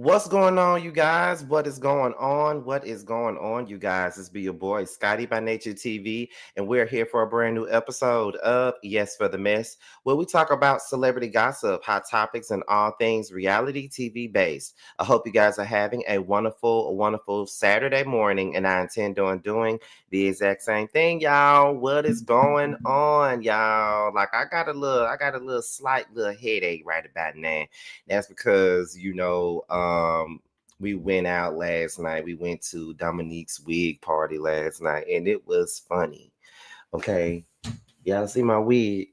What's going on, you guys? What is going on? What is going on, you guys? It's be your boy, Scotty by Nature TV, and we're here for a brand new episode of Yes for the Mess, where we talk about celebrity gossip, hot topics, and all things reality TV based. I hope you guys are having a wonderful Saturday morning, and I intend on doing the exact same thing, y'all. What is going on, y'all? Like I got a little slight little headache right about now. That's because, we went out last night. We went to Dominique's wig party last night, and it was funny. Okay. Y'all see my wig?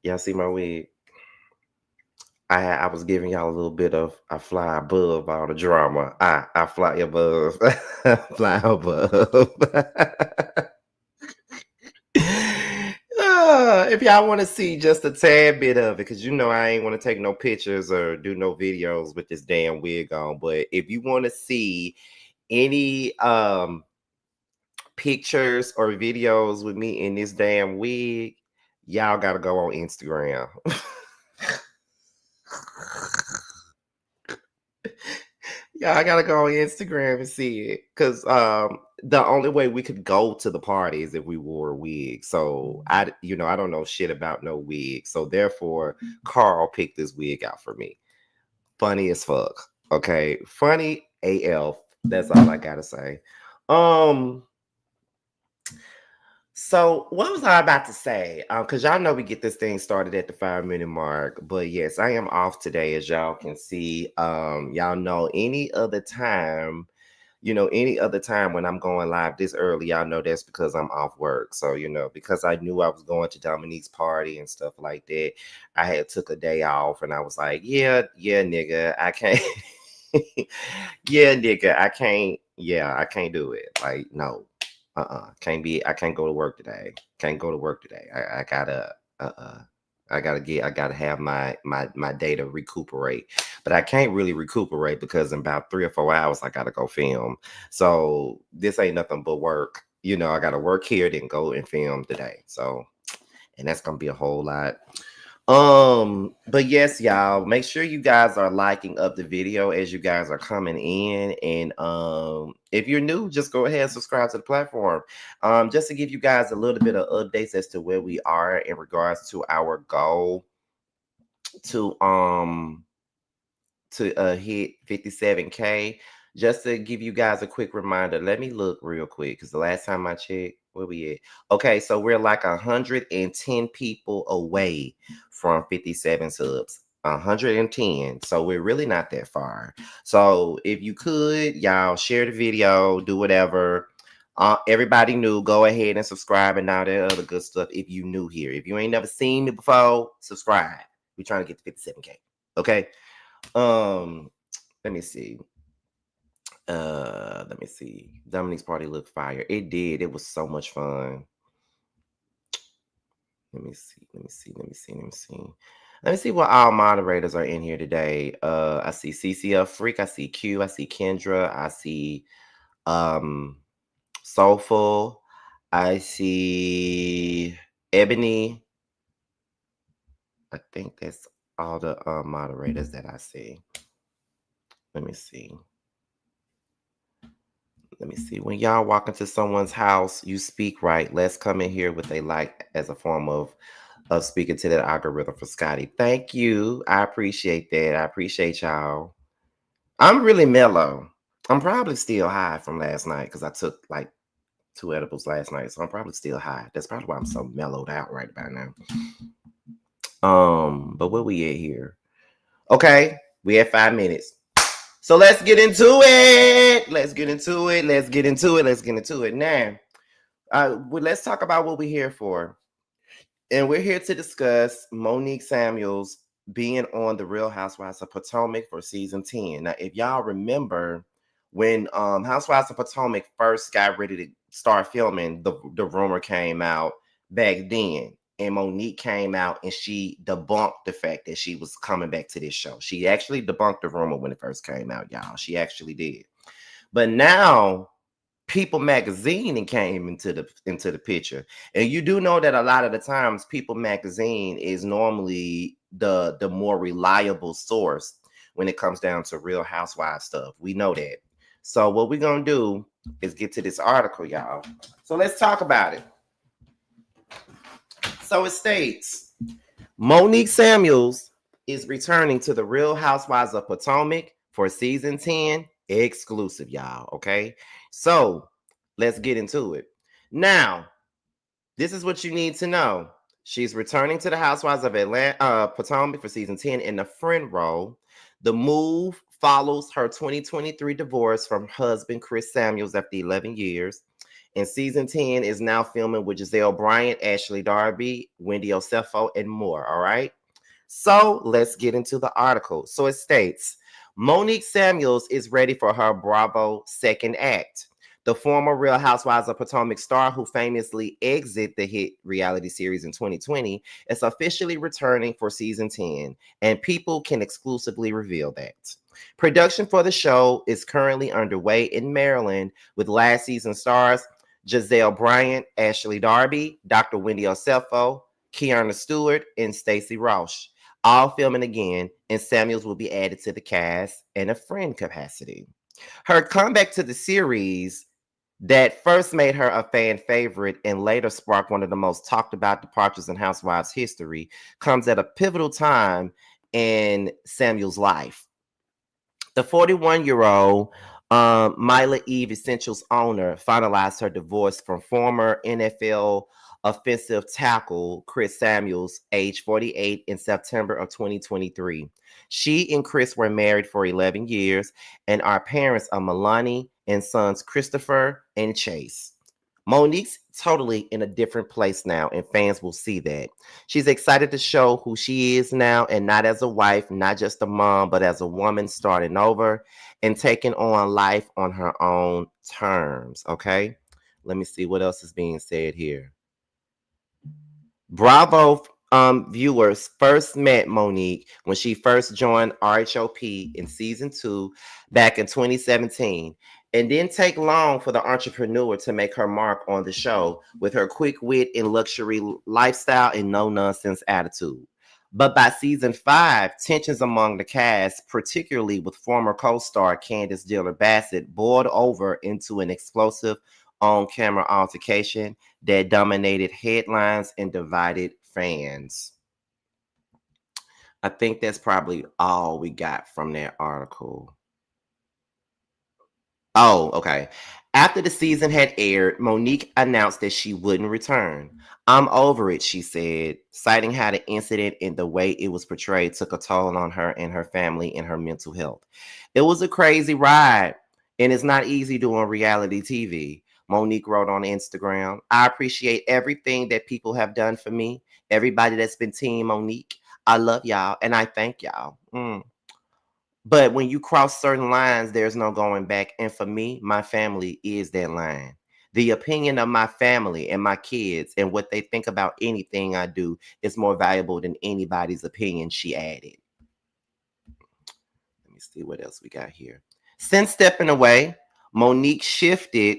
Y'all see my wig? I was giving y'all a little bit of I fly above all the drama. I fly above. Fly above. If y'all want to see just a tad bit of it, because I ain't want to take no pictures or do no videos with this damn wig on. But if you want to see any pictures or videos with me in this damn wig, y'all gotta go on Instagram. Yeah, I gotta go on Instagram and see it. Cause the only way we could go to the party is if we wore a wig. So I don't know shit about no wig. So therefore, Carl picked this wig out for me. Funny as fuck. Okay. Funny AF. That's all I gotta say. Um so what was I about to say? Because y'all know we get this thing started at the 5 minute mark. But yes, I am off today, as y'all can see. Y'all know any other time when I'm going live this early, y'all know that's because I'm off work. So, because I knew I was going to Dominique's party and stuff like that, I had took a day off and I was like, yeah, nigga, I can't. Yeah, nigga, I can't do it. Like, no. I can't go to work today. Can't go to work today. I gotta I gotta have my day to recuperate. But I can't really recuperate because in about 3 or 4 hours I gotta go film. So this ain't nothing but work. I gotta work here, then go and film today. So, and that's gonna be a whole lot. But yes, y'all, make sure you guys are liking up the video as you guys are coming in. And if you're new, just go ahead and subscribe to the platform. Just to give you guys a little bit of updates as to where we are in regards to our goal to hit 57K. Just to give you guys a quick reminder, let me look real quick because the last time I checked, where we at? Okay, so we're like 110 people away from 57 subs. 110. So we're really not that far. So if you could, y'all share the video, do whatever. Everybody new, go ahead and subscribe and all that other good stuff. If you new here, if you ain't never seen me before, subscribe. We're trying to get to 57K. Okay. Let me see. Let me see. Dominique's party looked fire. It did. It was so much fun. Let me see. Let me see what all moderators are in here today. I see CCF Freak, I see Q, I see Kendra, I see Soulful, I see Ebony. I think that's all the moderators that I see. Let me see. When y'all walk into someone's house, you speak right. Let's come in here with a like as a form of speaking to that algorithm for Scotty. Thank you. I appreciate that. I appreciate y'all. I'm really mellow. I'm probably still high from last night because I took like 2 edibles last night. So I'm probably still high. That's probably why I'm so mellowed out right about now. But where we at here? Okay, we had 5 minutes. So let's get into it. Let's get into it. Now, let's talk about what we're here for. And we're here to discuss Monique Samuels being on The Real Housewives of Potomac for season 10. Now, if y'all remember when Housewives of Potomac first got ready to start filming, the rumor came out back then. And Monique came out and she debunked the fact that she was coming back to this show. She actually debunked the rumor when it first came out, y'all. She actually did. But now People Magazine came into the picture. And you do know that a lot of the times People Magazine is normally the more reliable source when it comes down to Real Housewives stuff. We know that. So what we're going to do is get to this article, y'all. So let's talk about it. So it states, Monique Samuels is returning to the Real Housewives of Potomac for season 10 exclusive, y'all. Okay. So let's get into it. Now, this is what you need to know. She's returning to the Housewives of Potomac for season 10 in the friend role. The move follows her 2023 divorce from husband Chris Samuels after 11 years. And season 10 is now filming with Giselle Bryant, Ashley Darby, Wendy Osefo, and more. All right. So let's get into the article. So it states, Monique Samuels is ready for her Bravo second act. The former Real Housewives of Potomac star who famously exited the hit reality series in 2020 is officially returning for season 10, and people can exclusively reveal that. Production for the show is currently underway in Maryland with last season stars Giselle Bryant, Ashley Darby, Dr. Wendy Osefo, Kiana Stewart, and Stacey Roche, all filming again, and Samuels will be added to the cast in a friend capacity. Her comeback to the series that first made her a fan favorite and later sparked one of the most talked about departures in Housewives history comes at a pivotal time in Samuel's life. The 41-year-old Mila Eve Essentials owner finalized her divorce from former NFL offensive tackle Chris Samuels, age 48, in September of 2023. She and Chris were married for 11 years and are parents of Milani and sons Christopher and Chase. Monique's totally in a different place now, and fans will see that. She's excited to show who she is now, and not as a wife, not just a mom, but as a woman starting over and taking on life on her own terms. Okay, let me see what else is being said here. Bravo viewers first met Monique when she first joined RHOP in season 2 back in 2017. And didn't take long for the entrepreneur to make her mark on the show with her quick wit and luxury lifestyle and no-nonsense attitude. But by season 5, tensions among the cast, particularly with former co-star Candace Diller Bassett, boiled over into an explosive on-camera altercation that dominated headlines and divided fans. I think that's probably all we got from that article. Oh, okay. After the season had aired, Monique announced that she wouldn't return. I'm over it, she said, citing how the incident and the way it was portrayed took a toll on her and her family and her mental health. It was a crazy ride, and it's not easy doing reality TV. Monique wrote on Instagram, I appreciate everything that people have done for me, everybody that's been Team Monique. I love y'all, and I thank y'all. But when you cross certain lines, there's no going back. And for me, my family is that line. The opinion of my family and my kids and what they think about anything I do is more valuable than anybody's opinion, she added. Let me see what else we got here. Since stepping away, Monique shifted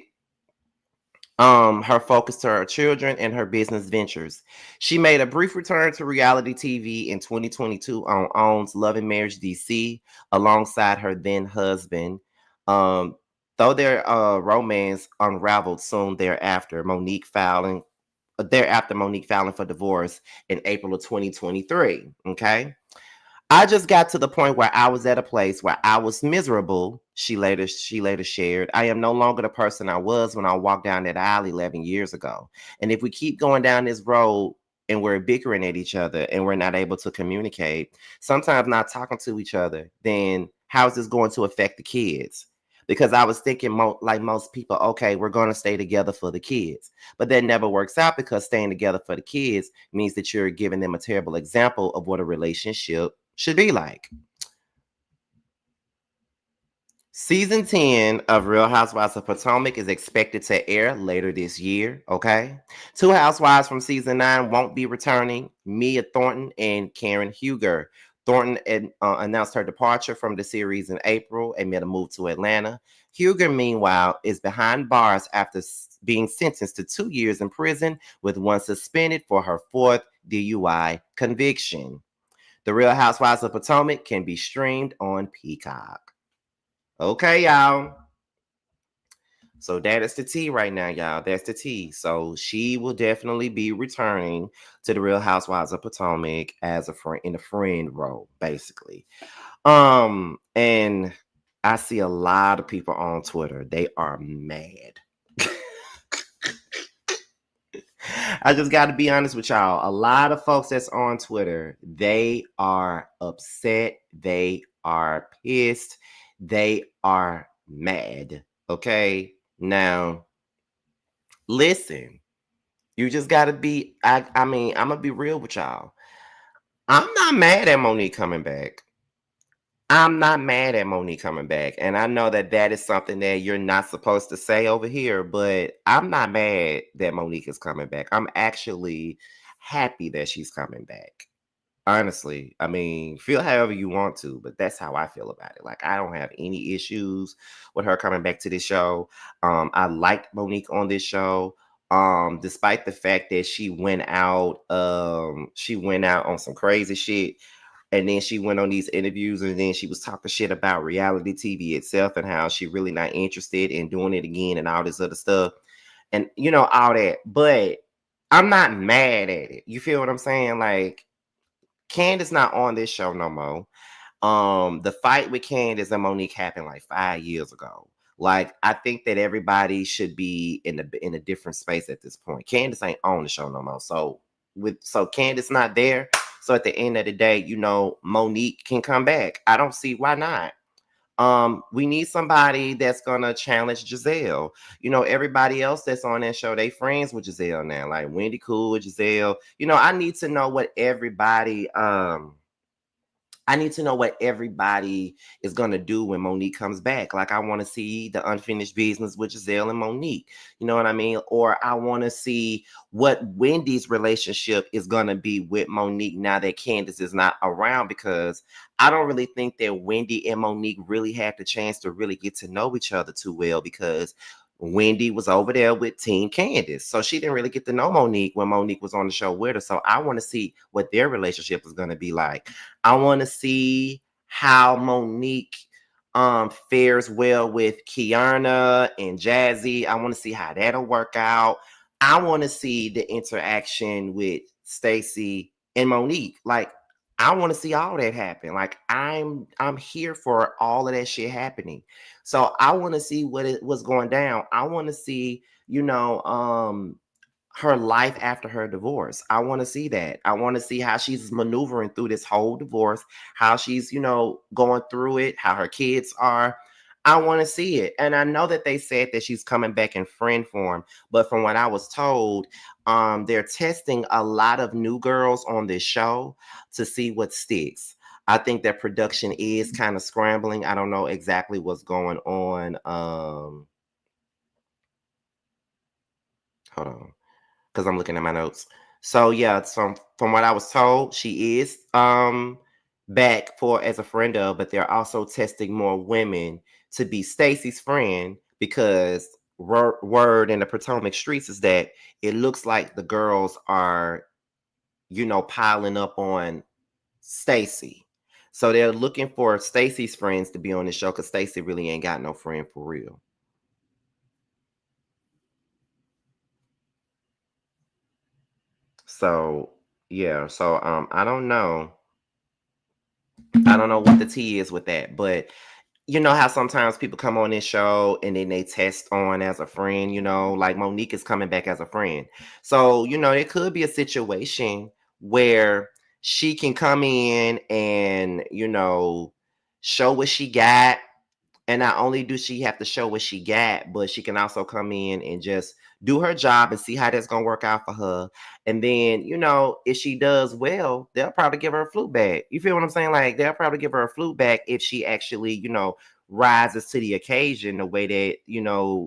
her focus to her children and her business ventures. She made a brief return to reality TV in 2022 on OWN's Love and Marriage DC alongside her then husband. Though their romance unraveled soon thereafter, Monique filing for divorce in April of 2023. Okay. I just got to the point where I was at a place where I was miserable. She later shared, I am no longer the person I was when I walked down that aisle 11 years ago. And if we keep going down this road and we're bickering at each other and we're not able to communicate, sometimes not talking to each other, then how is this going to affect the kids? Because I was thinking like most people, okay, we're going to stay together for the kids. But that never works out because staying together for the kids means that you're giving them a terrible example of what a relationship should be like. Season 10 of Real Housewives of Potomac is expected to air later this year, okay? 2 housewives from season 9 won't be returning, Mia Thornton and Karen Huger. Thornton announced her departure from the series in April and made a move to Atlanta. Huger, meanwhile, is behind bars after being sentenced to 2 years in prison with 1 suspended for her 4th DUI conviction. The Real Housewives of Potomac can be streamed on Peacock. Okay, y'all. So that is the tea right now, y'all. That's the tea. So she will definitely be returning to the Real Housewives of Potomac as a friend in a friend role, basically. And I see a lot of people on Twitter. They are mad. I just got to be honest with y'all. A lot of folks that's on Twitter, they are upset. They are pissed. They are mad. Okay. Now, listen, you just got to be, I mean, I'm going to be real with y'all. I'm not mad at Monique coming back. I'm not mad at Monique coming back. And I know that that is something that you're not supposed to say over here, but I'm not mad that Monique is coming back. I'm actually happy that she's coming back. Honestly, I mean, feel however you want to, but that's how I feel about it. Like, I don't have any issues with her coming back to this show. I liked Monique on this show. Despite the fact that she went out on some crazy shit, and then she went on these interviews, and then she was talking shit about reality TV itself and how she really not interested in doing it again and all this other stuff. And all that. But I'm not mad at it. You feel what I'm saying? Like, Candace not on this show no more. The fight with Candace and Monique happened like 5 years ago. Like, I think that everybody should be in a different space at this point. Candace ain't on the show no more. So Candace not there. So at the end of the day, Monique can come back. I don't see why not. We need somebody that's gonna challenge Giselle. Everybody else that's on that show, they friends with Giselle now. Like Wendy Cool with Giselle. I need to know what everybody I need to know what everybody is going to do when Monique comes back. Like, I want to see the unfinished business with Giselle and Monique. You know what I mean? Or I want to see what Wendy's relationship is going to be with Monique now that Candace is not around, because I don't really think that Wendy and Monique really had the chance to really get to know each other too well, because Wendy was over there with Team Candace. So she didn't really get to know Monique when Monique was on the show with her. So I want to see what their relationship is going to be like. I want to see how Monique fares well with Kiana and Jazzy. I want to see how that'll work out. I want to see the interaction with Stacey and Monique. Like, I want to see all that happen. Like, I'm here for all of that shit happening. So I want to see what's going down. I want to see, her life after her divorce. I want to see that. I want to see how she's maneuvering through this whole divorce, how she's, going through it, how her kids are. I want to see it. And I know that they said that she's coming back in friend form, but from what I was told, they're testing a lot of new girls on this show to see what sticks. I think that production is kind of scrambling. I don't know exactly what's going on. Hold on, because I'm looking at my notes. So yeah, so from what I was told, she is back for as a friend of, but they're also testing more women to be Stacey's friend, because word in the Potomac streets is that it looks like the girls are, piling up on Stacey. So they're looking for Stacey's friends to be on the show, because Stacey really ain't got no friend for real. So yeah, so I don't know. I don't know what the tea is with that, but you know how sometimes people come on this show and then they test on as a friend, like Monique is coming back as a friend. So, it could be a situation where she can come in and, show what she got, and not only do she have to show what she got, but she can also come in and just do her job and see how that's going to work out for her. And then, if she does well, they'll probably give her a flute back. You feel what I'm saying? Like, they'll probably give her a flute back if she actually, rises to the occasion the way that,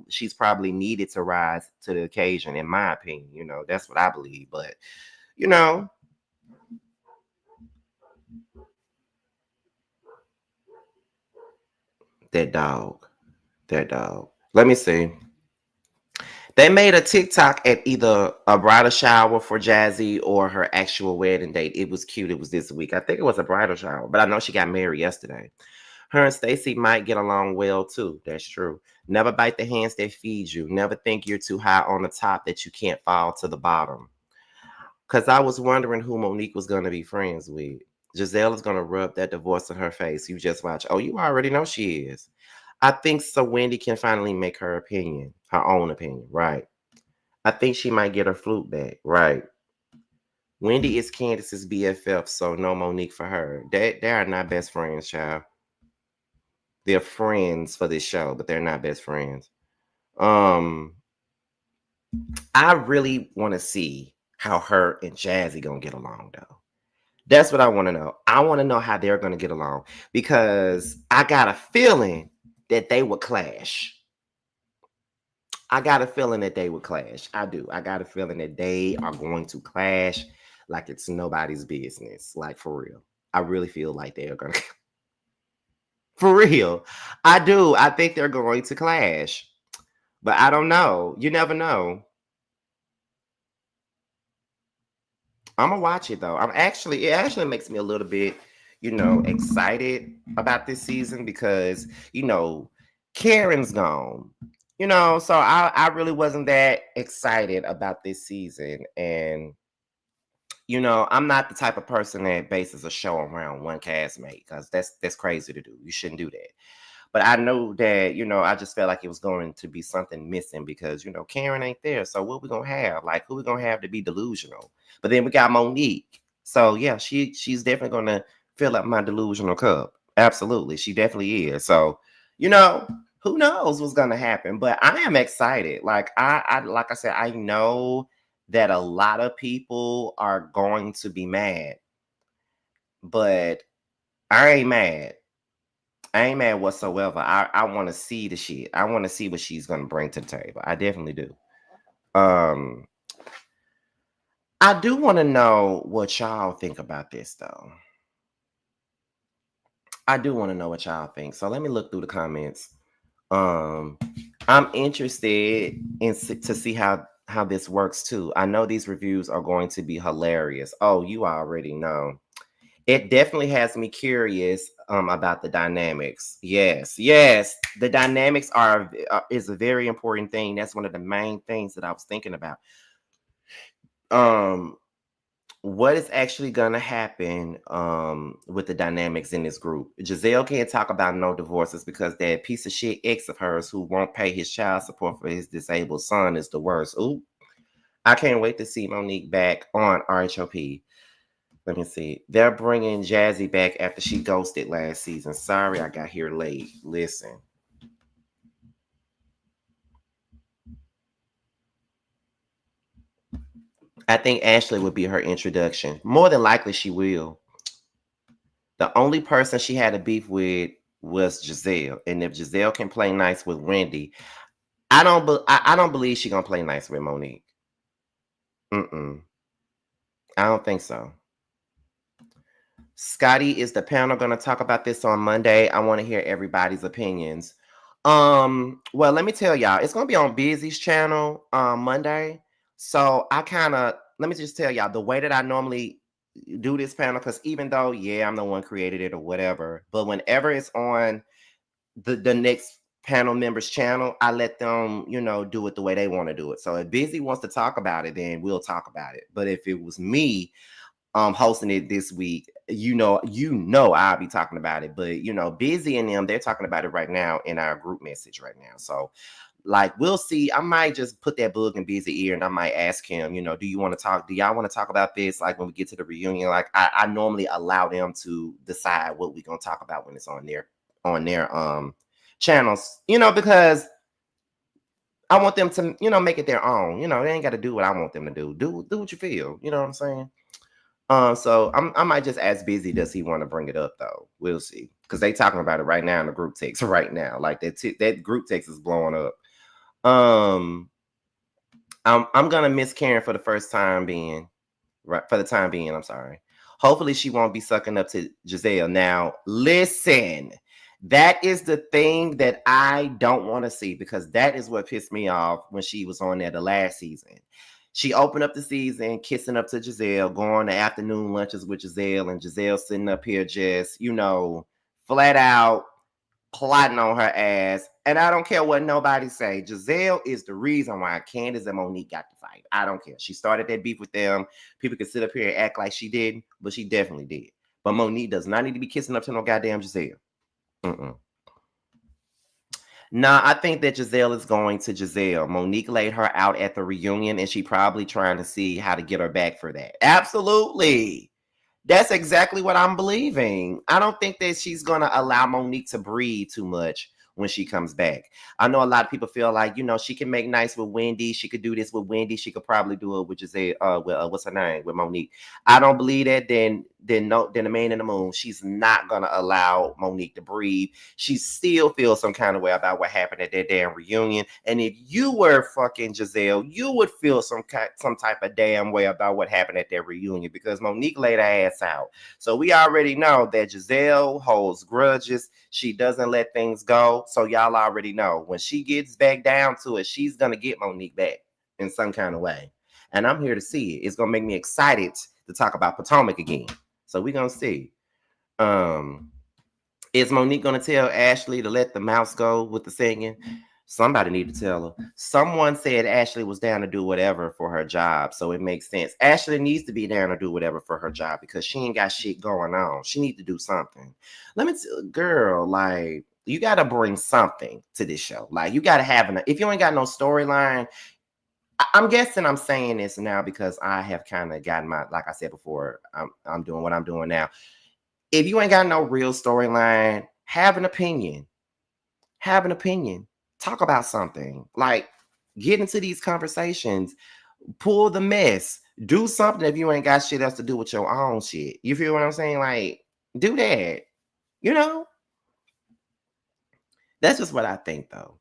she's probably needed to rise to the occasion, in my opinion. That's what I believe. But, you know, that dog, that dog. Let me see. They made a TikTok at either a bridal shower for Jazzy or her actual wedding date. It was cute. It was this week. I think it was a bridal shower, but I know she got married yesterday. Her and Stacey might get along well too. That's true. Never bite the hands that feed you. Never think you're too high on the top that you can't fall to the bottom. Because I was wondering who Monique was going to be friends with. Giselle is going to rub that divorce in her face. You just watch. Oh, you already know she is. I think so Wendy can finally make her opinion, her own opinion, right? I think she might get her flute back, right? Wendy is Candace's BFF, so no Monique for her. They are not best friends, child. They're friends for this show, but they're not best friends. Um, I really want to see how her and Jazzy gonna get along, though. That's what I want to know. I want to know how they're gonna get along because I got a feeling that they would clash. I got a feeling that they would clash. I do. I got a feeling that they are going to clash like it's nobody's business. Like for real. I really feel like they are gonna for real. I do. I think they're going to clash. But I don't know. You never know. I'm gonna watch it though. It actually makes me a little bit, excited about this season because, Karen's gone. So I really wasn't that excited about this season. And, I'm not the type of person that bases a show around one castmate because that's crazy to do. You shouldn't do that. But I know that, I just felt like it was going to be something missing because, Karen ain't there. So what we gonna have? Like who we gonna have to be delusional? But then we got Monique. So yeah, she's definitely gonna fill up my delusional cup. Absolutely. She definitely is. So, you know, who knows what's gonna happen? But I am excited. Like I said, I know that a lot of people are going to be mad, but I ain't mad. I ain't mad whatsoever. I want to see the shit. I want to see what she's gonna bring to the table. I definitely do. Um, I do want to know what y'all think about this though. I do want to know what y'all think. So let me look through the comments. Um, I'm interested to see how this works too. I know these reviews are going to be hilarious. Oh, you already know. It definitely has me curious about the dynamics. Yes, the dynamics is a very important thing. That's one of the main things that I was thinking about. Um, what is actually gonna happen with the dynamics in this group? Giselle can't talk about no divorces because that piece of shit ex of hers who won't pay his child support for his disabled son is the worst. Ooh, I can't wait to see Monique back on RHOP. Let me see. They're bringing Jazzy back after she ghosted last season. Sorry, I got here late. Listen. I think Ashley would be her introduction. More than likely, she will. The only person she had a beef with was Giselle, and if Giselle can play nice with Wendy, I don't believe she's gonna play nice with Monique. Mm-mm. I don't think so. Scotty, is the panel going to talk about this on Monday? I want to hear everybody's opinions. Well, let me tell y'all, it's going to be on Busy's channel on Monday. So let me just tell y'all the way that I normally do this panel, because even though, yeah, I'm the one created it or whatever, but whenever it's on the next panel member's channel, I let them, do it the way they want to do it. So if Busy wants to talk about it, then we'll talk about it. But if it was me, hosting it this week, I'll be talking about it. But Busy and them, they're talking about it right now in our group message right now. So like we'll see. I might just put that bug in Busy ear and I might ask him, do you want to talk? Do y'all want to talk about this? Like when we get to the reunion, like I normally allow them to decide what we're gonna talk about when it's on their channels, because I want them to, make it their own. They ain't gotta do what I want them to do. Do what you feel, you know what I'm saying? So I might just ask Busy, does he want to bring it up though? We'll see, because they talking about it right now in the group text right now. Like that group text is blowing up. I'm gonna miss Karen for the first time being, right? For the time being, I'm sorry. Hopefully she won't be sucking up to Giselle. Now listen, That is the thing that I don't want to see, because that is what pissed me off when she was on there the last season. She opened up the season kissing up to Giselle, going to afternoon lunches with Giselle, and Giselle sitting up here just, flat out plotting on her ass. And I don't care what nobody say. Giselle is the reason why Candace and Monique got to fight. I don't care. She started that beef with them. People can sit up here and act like she didn't, but she definitely did. But Monique does not need to be kissing up to no goddamn Giselle. Mm-mm. Nah, I think that Giselle is going to Giselle. Monique laid her out at the reunion, and she probably trying to see how to get her back for that. Absolutely. That's exactly what I'm believing. I don't think that she's going to allow Monique to breathe too much when she comes back. I know a lot of people feel like, she can make nice with Wendy. She could do this with Wendy. She could probably do it with Giselle, what's her name? With Monique. I don't believe that. Then the Man in the Moon. She's not going to allow Monique to breathe. She still feels some kind of way about what happened at that damn reunion. And if you were fucking Giselle, you would feel some type of damn way about what happened at that reunion, because Monique laid her ass out. So we already know that Giselle holds grudges. She doesn't let things go. So y'all already know when she gets back down to it, she's going to get Monique back in some kind of way. And I'm here to see it. It's going to make me excited to talk about Potomac again. So we're going to see. Is Monique going to tell Ashley to let the mouse go with the singing? Somebody need to tell her. Someone said Ashley was down to do whatever for her job, so it makes sense. Ashley needs to be down to do whatever for her job, because she ain't got shit going on. She needs to do something. Let me tell girl, like, you got to bring something to this show. Like, you got to have if you ain't got no storyline. I'm guessing I'm saying this now because I have kind of gotten like I said before, I'm doing what I'm doing now. If you ain't got no real storyline, have an opinion. Have an opinion. Talk about something. Like, get into these conversations. Pull the mess. Do something if you ain't got shit else to do with your own shit. You feel what I'm saying? Like, do that. That's just what I think, though.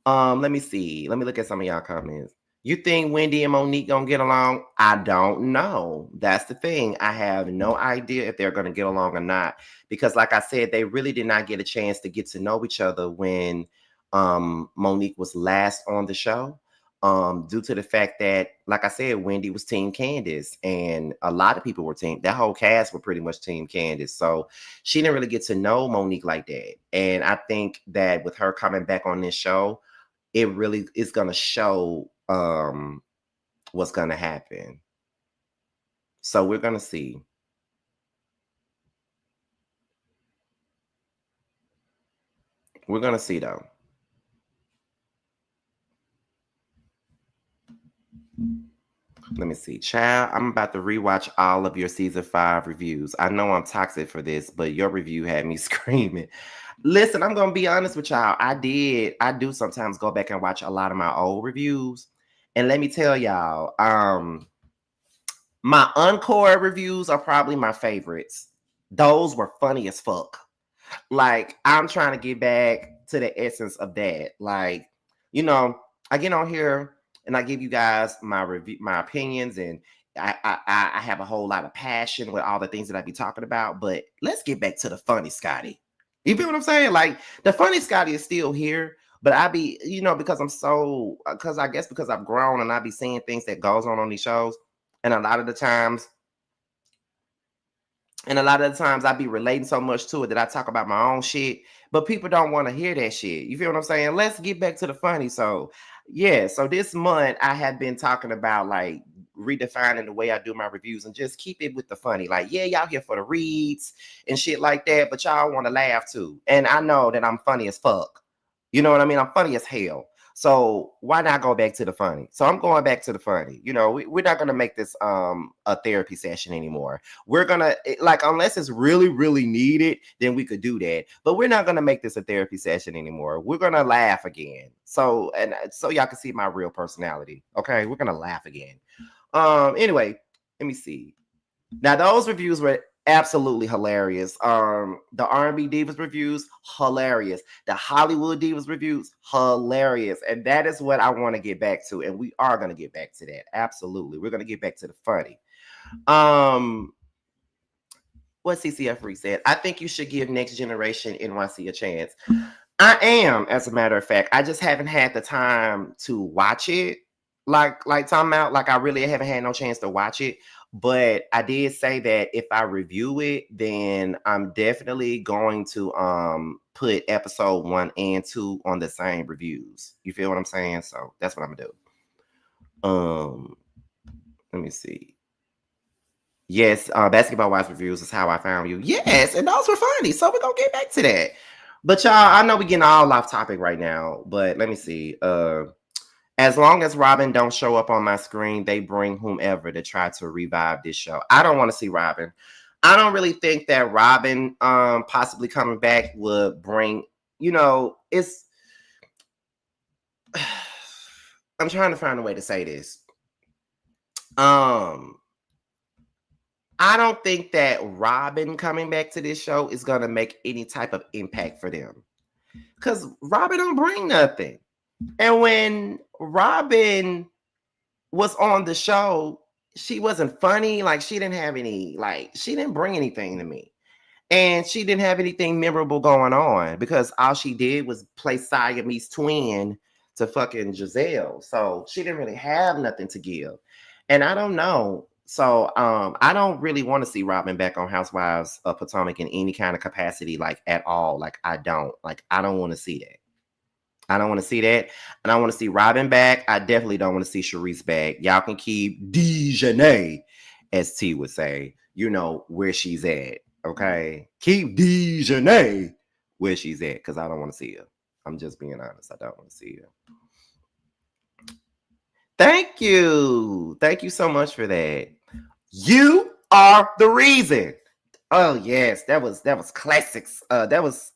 Let me see. Let me look at some of y'all comments. You think Wendy and Monique gonna get along? I don't know. That's the thing. I have no idea if they're gonna get along or not. Because like I said, they really did not get a chance to get to know each other when Monique was last on the show. Due to the fact that, like I said, Wendy was Team Candace, and a lot of people were that whole cast were pretty much Team Candace. So she didn't really get to know Monique like that. And I think that with her coming back on this show, it really is going to show what's going to happen. So we're going to see. We're going to see, though. Let me see. Child, I'm about to rewatch all of your season 5 reviews. I know I'm toxic for this, but your review had me screaming. Listen, I'm going to be honest with y'all. I do sometimes go back and watch a lot of my old reviews. And let me tell y'all, my encore reviews are probably my favorites. Those were funny as fuck. Like, I'm trying to get back to the essence of that. Like, I get on here and I give you guys my review, my opinions, and I have a whole lot of passion with all the things that I be talking about. But let's get back to the funny Scotty. You feel what I'm saying? Like, the funny Scotty is still here, but I be, because I guess because I've grown and I be seeing things that goes on these shows, and a lot of the times I be relating so much to it that I talk about my own shit, but people don't want to hear that shit. You feel what I'm saying? Let's get back to the funny. So, yeah. So this month I have been talking about, like, redefining the way I do my reviews and just keep it with the funny. Like, yeah, y'all here for the reads and shit like that, but y'all want to laugh too. And I know that I'm funny as fuck. You know what I mean? I'm funny as hell. So why not go back to the funny? So I'm going back to the funny. We're not gonna make this a therapy session anymore. We're gonna, like, unless it's really, really needed, then we could do that. But we're not gonna make this a therapy session anymore. We're gonna laugh again. So y'all can see my real personality. Okay, we're gonna laugh again. Anyway, let me see. Now those reviews were absolutely hilarious. The R&B Divas reviews, hilarious. The Hollywood Divas reviews, hilarious. And that is what I want to get back to. And we are going to get back to that. Absolutely. We're going to get back to the funny. What CCF Free said. I think you should give Next Generation NYC a chance. I am, as a matter of fact. I just haven't had the time to watch it. Like talking about, like I really haven't had no chance to watch it. But I did say that if I review it, then I'm definitely going to put episode 1 and 2 on the same reviews. You feel what I'm saying? So that's what I'm gonna do. Let me see. Yes, Basketball Wives reviews is how I found you. Yes, and those were funny. So we're gonna get back to that. But y'all, I know we're getting all off topic right now. But let me see. As long as Robin don't show up on my screen, they bring whomever to try to revive this show. I don't want to see Robin. I don't really think that Robin possibly coming back would bring, it's I'm trying to find a way to say this. I don't think that Robin coming back to this show is gonna make any type of impact for them. Because Robin don't bring nothing. And when Robin was on the show, she wasn't funny. Like she didn't have any, she didn't bring anything to me. And she didn't have anything memorable going on because all she did was play Siamese twin to fucking Giselle. So she didn't really have nothing to give. And I don't know. So I don't really want to see Robin back on Housewives of Potomac in any kind of capacity, like at all. I don't want to see that. I don't want to see that. And I want to see Robin back. I definitely don't want to see Sharice back. Y'all can keep Dejanay, as T would say, where she's at. Okay? Keep Dejanay where she's at, because I don't want to see her. I'm just being honest. I don't want to see her. Thank you. Thank you so much for that. You are the reason. Oh yes, that was classics. That was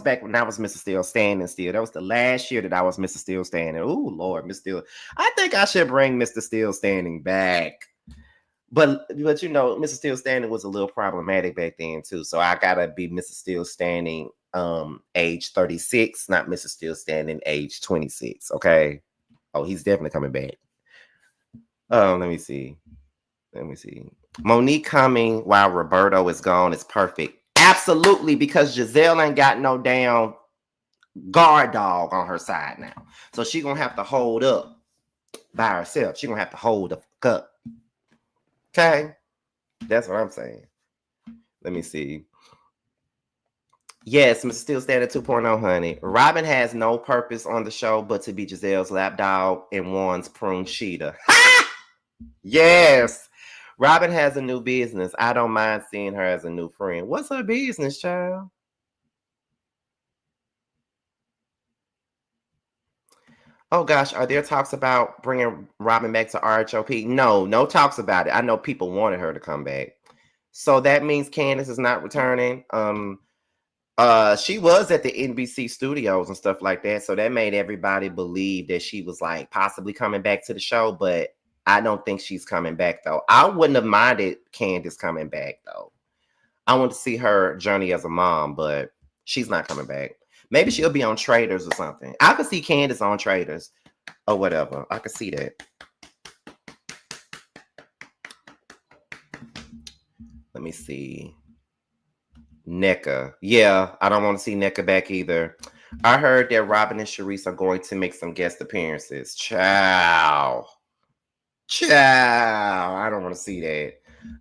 back when I was Mr. Still Standing. Still, that was the last year that I was Mr. Still Standing. Oh Lord, Mr. Still. I think I should bring Mr. Still Standing back. But Mr. Still Standing was a little problematic back then too. So I gotta be Mr. Still Standing, age 36, not Mr. Still Standing, age 26. Okay. Oh, he's definitely coming back. Oh, let me see. Monique coming while Roberto is gone is perfect. Absolutely, because Giselle ain't got no damn guard dog on her side now. So she gonna have to hold up by herself. She gonna have to hold the fuck up. Okay? That's what I'm saying. Let me see. Yes, Mr. Still Standing 2.0, honey. Robin has no purpose on the show but to be Giselle's lapdog and Juan's prune cheetah. Yes. Robin has a new business. I don't mind seeing her as a new friend. What's her business, child? Oh gosh, are there talks about bringing Robin back to RHOP? No talks about it. I know people wanted her to come back. So that means Candace is not returning. She was at the NBC studios and stuff like that. So that made everybody believe that she was possibly coming back to the show, but I don't think she's coming back though. I wouldn't have minded Candace coming back though. I want to see her journey as a mom, but she's not coming back. Maybe she'll be on Traders or something. I could see Candace on Traders or whatever. I could see that. Let me see. NECA. Yeah, I don't want to see NECA back either. I heard that Robin and Sharice are going to make some guest appearances. Ciao. I don't want to see that.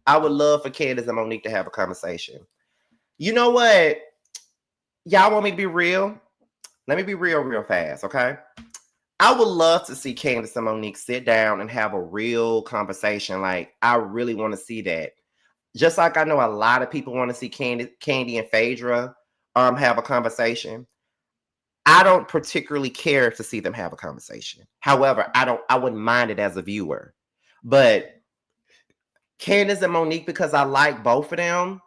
I would love for Candace and Monique to have a conversation. You know what? Y'all want me to be real? Let me be real fast, okay? I would love to see Candace and Monique sit down and have a real conversation. I really want to see that. Just like I know a lot of people want to see Candy and Phaedra have a conversation. I don't particularly care to see them have a conversation. However, I wouldn't mind it as a viewer. But Candace and Monique, because I like both of them,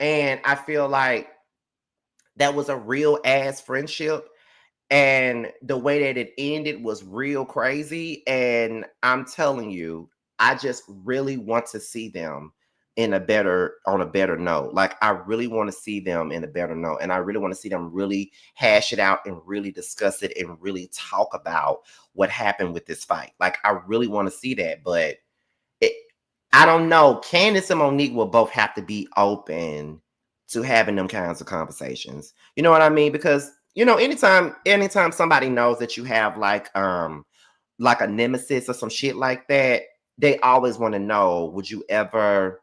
and I feel like that was a real ass friendship. And the way that it ended was real crazy. And I'm telling you, I just really want to see them on a better note. I really want to see them in a better note. And I really want to see them really hash it out and really discuss it and really talk about what happened with this fight. I really want to see that. But I don't know. Candace and Monique will both have to be open to having them kinds of conversations. You know what I mean? Because anytime somebody knows that you have like a nemesis or some shit like that, they always want to know, would you ever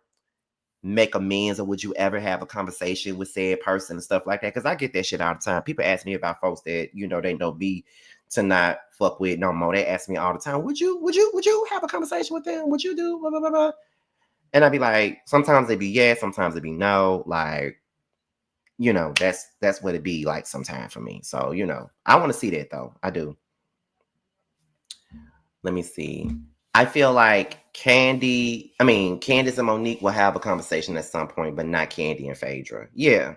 make amends or would you ever have a conversation with said person and stuff like that? Because I get that shit all the time. People ask me about folks that they know me to not fuck with no more. They ask me all the time, would you have a conversation with them? Would you do blah blah blah blah? And I'd be like, sometimes it'd be yes, sometimes it'd be no. Like, that's what it'd be like sometimes for me. So, I want to see that though. I do. Let me see. I feel like Candace and Monique will have a conversation at some point, but not Candy and Phaedra. Yeah.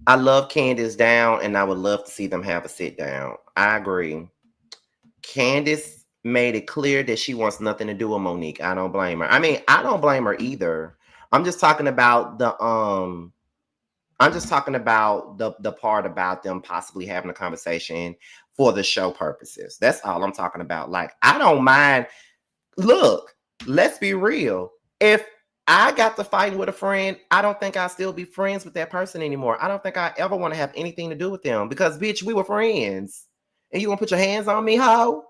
I love Candace down, and I would love to see them have a sit down. I agree. Candace made it clear that she wants nothing to do with Monique. I don't blame her. I mean, I don't blame her either. I'm just talking about the part about them possibly having a conversation for the show purposes. That's all I'm talking about. Like, I don't mind. Look, let's be real. If I got to fighting with a friend, I don't think I'll still be friends with that person anymore. I don't think I ever want to have anything to do with them because, bitch, we were friends. And you gonna put your hands on me, ho?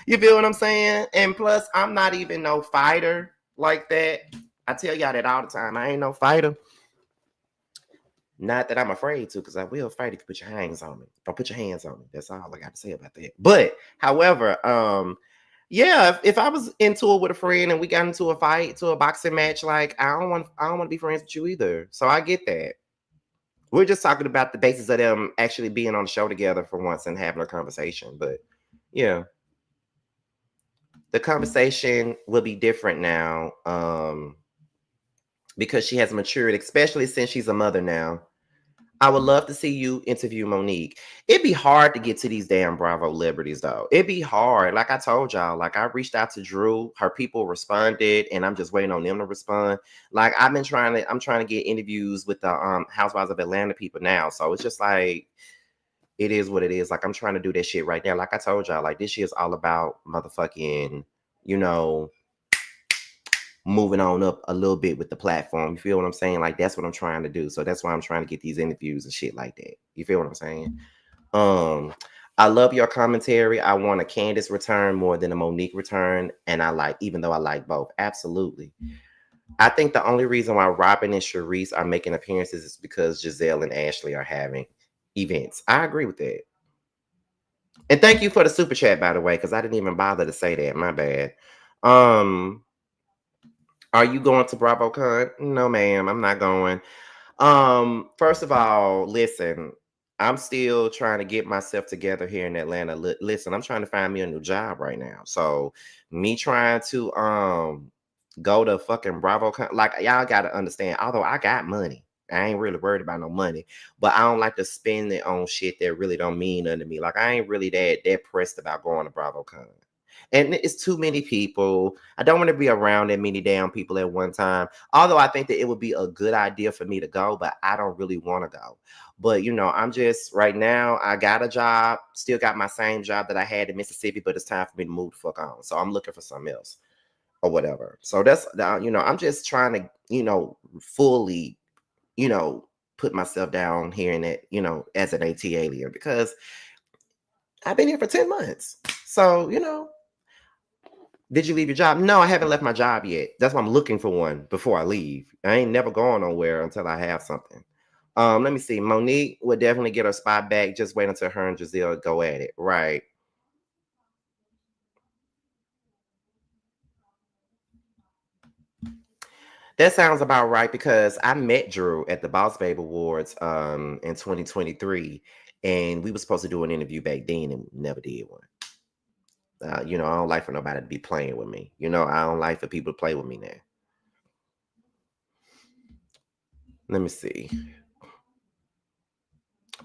You feel what I'm saying? And plus, I'm not even no fighter like that. I tell y'all that all the time. I ain't no fighter. Not that I'm afraid to, because I will fight if you put your hands on me. Don't put your hands on me. That's all I got to say about that. But, however, yeah, if I was into it with a friend and we got into a fight, to a boxing match, like I don't want to be friends with you either. So I get that. We're just talking about the basis of them actually being on the show together for once and having a conversation. But yeah, the conversation will be different now, because she has matured, especially since she's a mother now. I would love to see you interview Monique. It'd be hard to get to these damn Bravo liberties, though. It'd be hard. Like I told y'all, like I reached out to Drew, her people responded, and I'm just waiting on them to respond. Like I'm trying to get interviews with the Housewives of Atlanta people now. So it's just like, it is what it is. Like I'm trying to do that shit right now. Like I told y'all, like this shit is all about motherfucking, moving on up a little bit with the platform. You feel what I'm saying? Like that's what I'm trying to do. So that's why I'm trying to get these interviews and shit like that. You feel what I'm saying? I love your commentary. I want a Candace return more than a Monique return. And even though I like both. Absolutely. I think the only reason why Robin and Charisse are making appearances is because Giselle and Ashley are having events. I agree with that. And thank you for the super chat, by the way, because I didn't even bother to say that. My bad. Are you going to BravoCon? No, ma'am, I'm not going. First of all, listen, I'm still trying to get myself together here in Atlanta. Listen, I'm trying to find me a new job right now. So me trying to go to fucking BravoCon, like y'all gotta understand, although I got money. I ain't really worried about no money, but I don't like to spend it on shit that really don't mean nothing to me. Like I ain't really that pressed about going to BravoCon. And it's too many people. I don't want to be around that many damn people at one time. Although I think that it would be a good idea for me to go, but I don't really want to go. But I'm just right now, I got a job, still got my same job that I had in Mississippi, but it's time for me to move the fuck on. So I'm looking for something else or whatever. So that's, I'm just trying to, fully, put myself down here in it, as an AT alien, because I've been here for 10 months. So, did you leave your job? No, I haven't left my job yet. That's why I'm looking for one before I leave. I ain't never going nowhere until I have something. Let me see. Monique would definitely get her spot back. Just wait until her and Giselle go at it. Right. That sounds about right, because I met Drew at the Boss Babe Awards in 2023, and we were supposed to do an interview back then and never did one. I don't like for nobody to be playing with me. I don't like for people to play with me now. Let me see.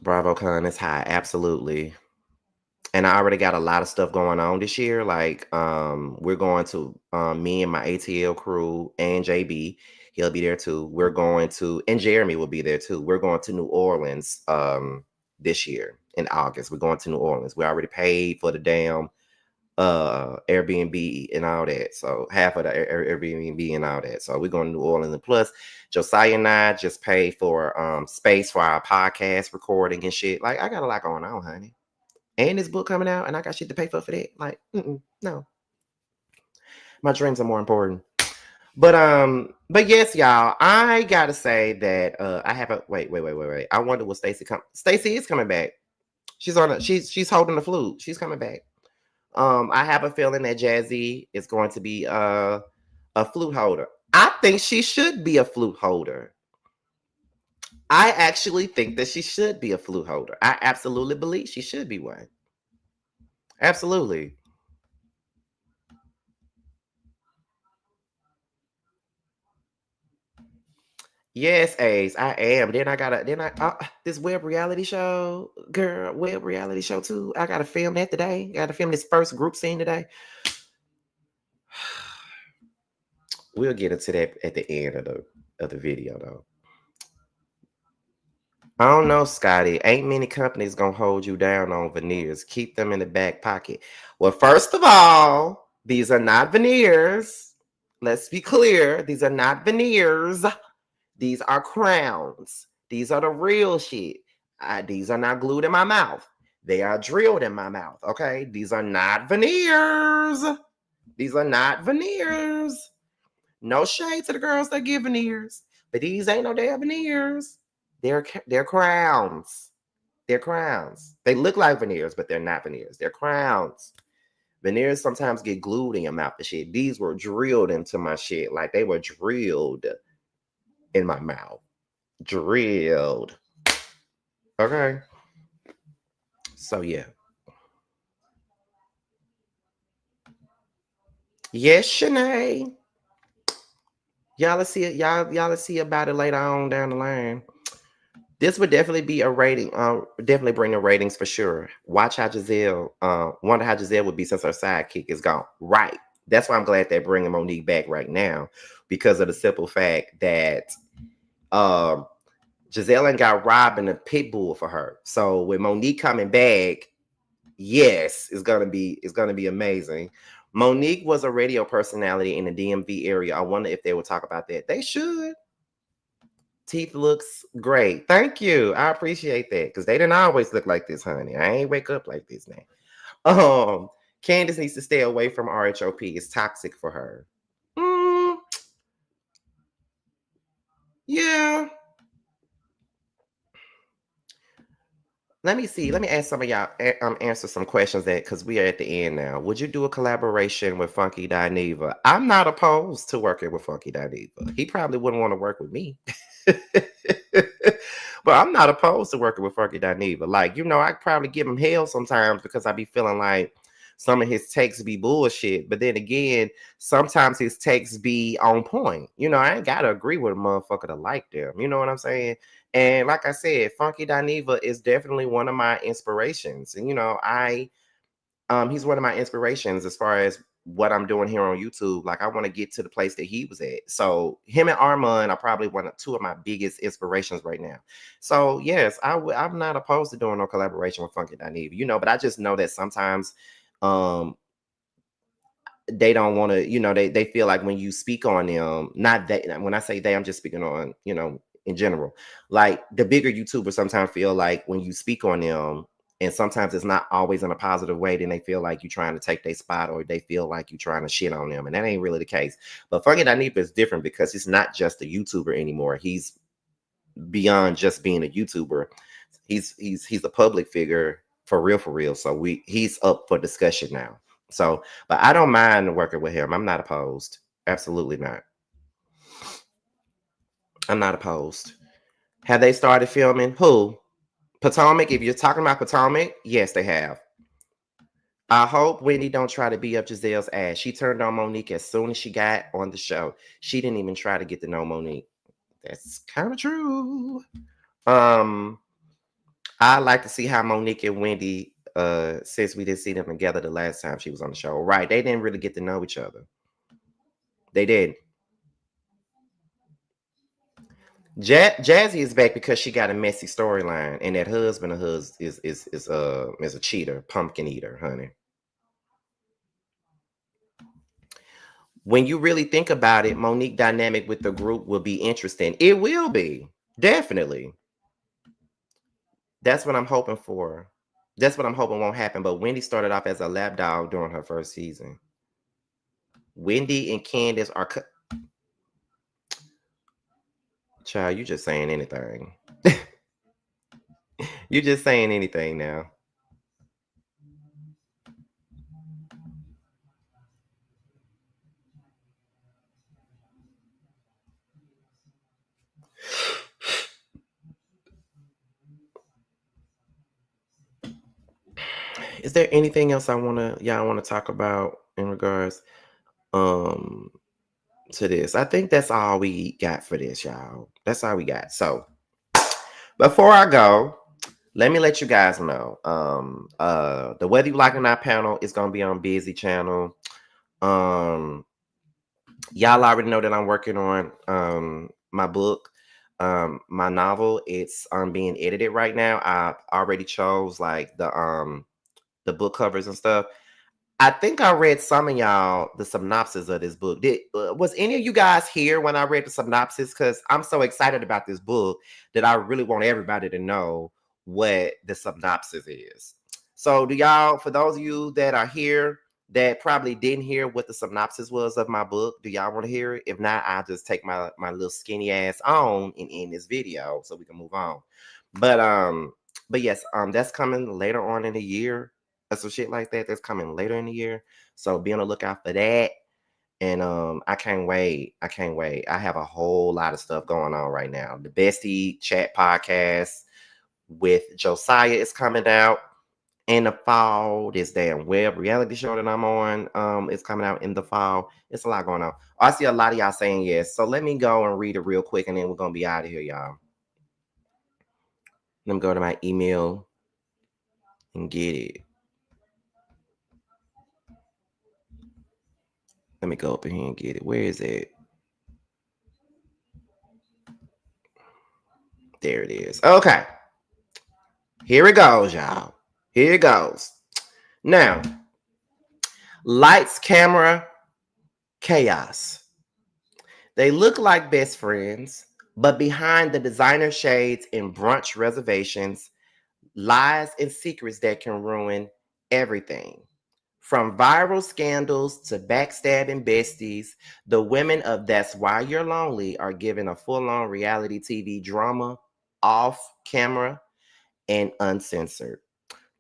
BravoCon is high, absolutely. And I already got a lot of stuff going on this year. Like, we're going to me and my ATL crew and JB. He'll be there too. We're going to, and Jeremy will be there too. We're going to New Orleans this year in August. We're going to New Orleans. We already paid for the damn Airbnb and all that. So half of the Airbnb and all that. So we're going to New Orleans. And plus, Josiah and I just paid for space for our podcast recording and shit. Like, I got a lot going on, honey. And this book coming out, and I got shit to pay for that. Like, no. My dreams are more important. But yes, y'all, I gotta say that I have a wait. I wonder what Stacey is coming back. She's holding the flute. She's coming back. I have a feeling that Jazzy is going to be a flute holder. I think she should be a flute holder. I actually think that she should be a flute holder. I absolutely believe she should be one. Absolutely. Yes, Ace, I am. Then this web reality show, girl, web reality show too. I gotta film that today. Gotta film this first group scene today. We'll get into that at the end of the video though. I don't know, Scotty. Ain't many companies gonna hold you down on veneers. Keep them in the back pocket. Well, first of all, these are not veneers. Let's be clear. These are not veneers. These are crowns. These are the real shit. These are not glued in my mouth. They are drilled in my mouth. Okay. These are not veneers. These are not veneers. No shade to the girls that give veneers, but these ain't no damn veneers. They're crowns. They're crowns. They look like veneers, but they're not veneers. They're crowns. Veneers sometimes get glued in your mouth and shit. These were drilled into my shit. Like they were drilled in my mouth. Drilled. Okay. So yeah. Yes, Shanae. Y'all let's see it. Y'all let's see about it later on down the line. This would definitely be a rating. Definitely bring the ratings for sure. Watch how Giselle. Wonder how Giselle would be since her sidekick is gone. Right. That's why I'm glad they're bringing Monique back right now, because of the simple fact that Giselle ain't got robbing a pit bull for her. So with Monique coming back, yes, it's gonna be amazing. Monique was a radio personality in the DMV area. I wonder if they would talk about that. They should. Teeth looks great. Thank you. I appreciate that, because they didn't always look like this, honey. I ain't wake up like this now. Candace needs to stay away from RHOP. It's toxic for her. Yeah. Let me see. Let me ask some of y'all answer some questions that, because we are at the end now. Would you do a collaboration with Funky Dineva? I'm not opposed to working with Funky Dineva. He probably wouldn't want to work with me. But I'm not opposed to working with Funky Dineva. Like, I probably give him hell sometimes because I be feeling like some of his takes be bullshit. But then again, sometimes his takes be on point. I ain't gotta agree with a motherfucker to like them. You know what I'm saying? And like I said, Funky Dineva is definitely one of my inspirations. And he's one of my inspirations as far as what I'm doing here on YouTube. Like, I want to get to the place that he was at. So him and Armand are probably two of my biggest inspirations right now. So yes, I'm not opposed to doing no collaboration with Funky Dineva, but I just know that sometimes they don't want to, they feel like when you speak on them, not that, when I say they, I'm just speaking on, in general, like the bigger YouTubers sometimes feel like when you speak on them, and sometimes it's not always in a positive way, then they feel like you're trying to take their spot, or they feel like you're trying to shit on them. And that ain't really the case. But Funky Dineva is different because he's not just a YouTuber anymore. He's beyond just being a YouTuber. He's a public figure for real. So he's up for discussion now. So, but I don't mind working with him. I'm not opposed. Absolutely not. I'm not opposed. Have they started filming? Who? Potomac? If you're talking about Potomac, yes, they have. I hope Wendy don't try to beat up Giselle's ass. She turned on Monique as soon as she got on the show. She didn't even try to get to know Monique. That's kind of true. I like to see how Monique and Wendy, since we didn't see them together the last time she was on the show. Right. They didn't really get to know each other. They did. Jazzy is back because she got a messy storyline, and that husband of hers is a cheater, pumpkin eater, honey. when you really think about it, Monique dynamic with the group will be interesting. It will be. Definitely. That's what I'm hoping for. That's what I'm hoping won't happen. But Wendy started off as a lap dog during her first season. Wendy and Candace are child, you just saying anything. You just saying anything now. Is there anything else y'all wanna talk about in regards um to this? I think that's all we got for this, y'all. That's all we got. So before I go, let me let you guys know. The Whether You Like It or Not panel is gonna be on Busy Channel. Y'all already know that I'm working on my book, my novel. It's being edited right now. I already chose like the book covers and stuff. I think I read some of y'all the synopsis of this book. Was any of you guys here when I read the synopsis? Because I'm so excited about this book that I really want everybody to know what the synopsis is. So, do y'all, for those of you that are here that probably didn't hear what the synopsis was of my book, do y'all want to hear it? If not, I'll just take my little skinny ass on and end this video so we can move on. But yes, that's coming later on in the year. Some shit like that that's coming later in the year. So be on the lookout for that. And I can't wait. I can't wait. I have a whole lot of stuff going on right now. The Bestie Chat podcast with Josiah is coming out in the fall. This damn web reality show that I'm on is coming out in the fall. It's a lot going on. I see a lot of y'all saying yes. So let me go and read it real quick and then we're gonna be out of here, y'all. Let me go to my email and get it. Let me go up in here and get it. Where is it? There it is. Okay. Here it goes, y'all. Here it goes. Now, lights, camera, chaos. They look like best friends, but behind the designer shades and brunch reservations, lies and secrets that can ruin everything. From viral scandals to backstabbing besties, the women of That's Why You're Lonely are given a full-on reality TV drama, off camera and uncensored.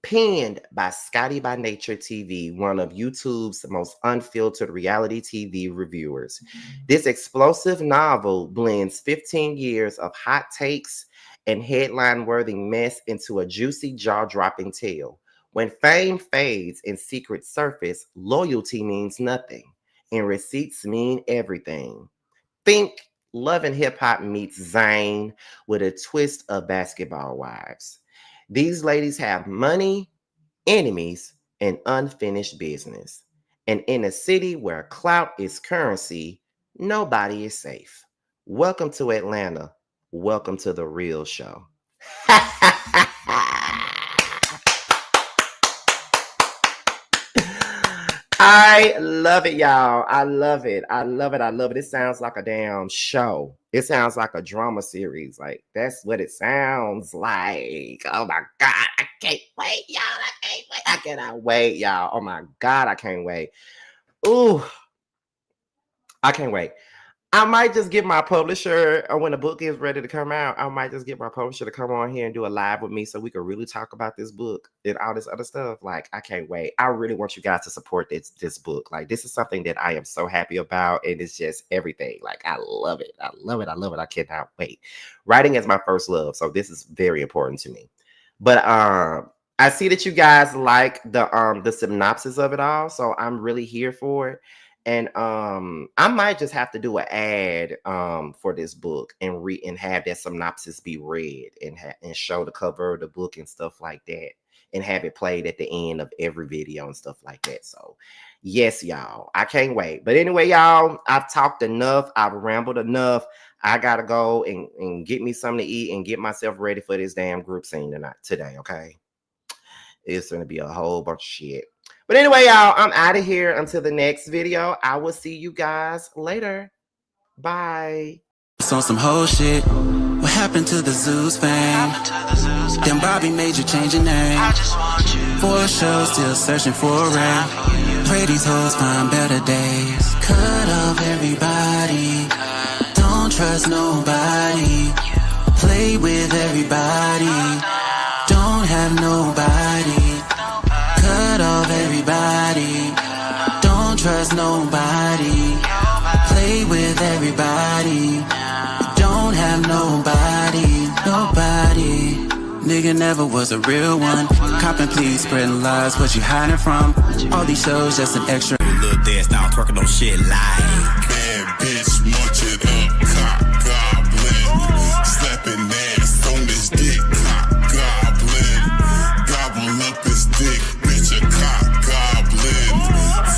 Penned by Scotty by Nature TV, one of YouTube's most unfiltered reality TV reviewers. This explosive novel blends 15 years of hot takes and headline-worthy mess into a juicy, jaw-dropping tale. When fame fades and secrets surface, loyalty means nothing, and receipts mean everything. Think Love and Hip Hop meets Zane with a twist of Basketball Wives. These ladies have money, enemies, and unfinished business. And in a city where clout is currency, nobody is safe. Welcome to Atlanta. Welcome to the real show. I love it, y'all. I love it. I love it. I love it. It sounds like a damn show. It sounds like a drama series. Like, that's what it sounds like. Oh my God. I can't wait, y'all. I can't wait. I cannot wait, y'all. Oh my God. I can't wait. Ooh. I can't wait. I might just get my publisher, or when the book is ready to come out, I might just get my publisher to come on here and do a live with me so we can really talk about this book and all this other stuff. Like, I can't wait. I really want you guys to support this book. Like, this is something that I am so happy about, and it's just everything. Like, I love it. I love it. I love it. I cannot wait. Writing is my first love, so this is very important to me. But I see that you guys like the synopsis of it all, so I'm really here for it. And I might just have to do an ad for this book and read and have that synopsis be read and show the cover of the book and stuff like that, and have it played at the end of every video and stuff like that. So yes, y'all, I can't wait. But anyway, y'all, I've talked enough. I've rambled enough. I gotta go and get me something to eat and get myself ready for this damn group scene today. Okay, it's gonna be a whole bunch of shit. But anyway, y'all, I'm out of here until the next video. I will see you guys later. Bye. It's on some whole shit. What happened to the Zeus fame? Then Bobby made you change your name. For a show, still searching for a ring. Pray these hoes find better days. Cut off everybody. Don't trust nobody. Play with everybody. Don't have nobody. Cut off everybody. Don't trust nobody. Play with everybody. Don't have nobody. Nobody. Nigga never was a real one. Copping please, spreading lies. What you hiding from? All these shows just an extra. Little dead style twerking on shit like bad bitch, munch it up, cock goblin. Slapping ass on his dick, cock goblin. Gobble up his dick, bitch a cock goblin.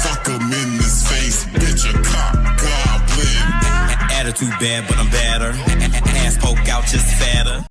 Fuck him in his face, bitch a cock goblin. attitude bad, but I'm better. Ass poke out just fatter.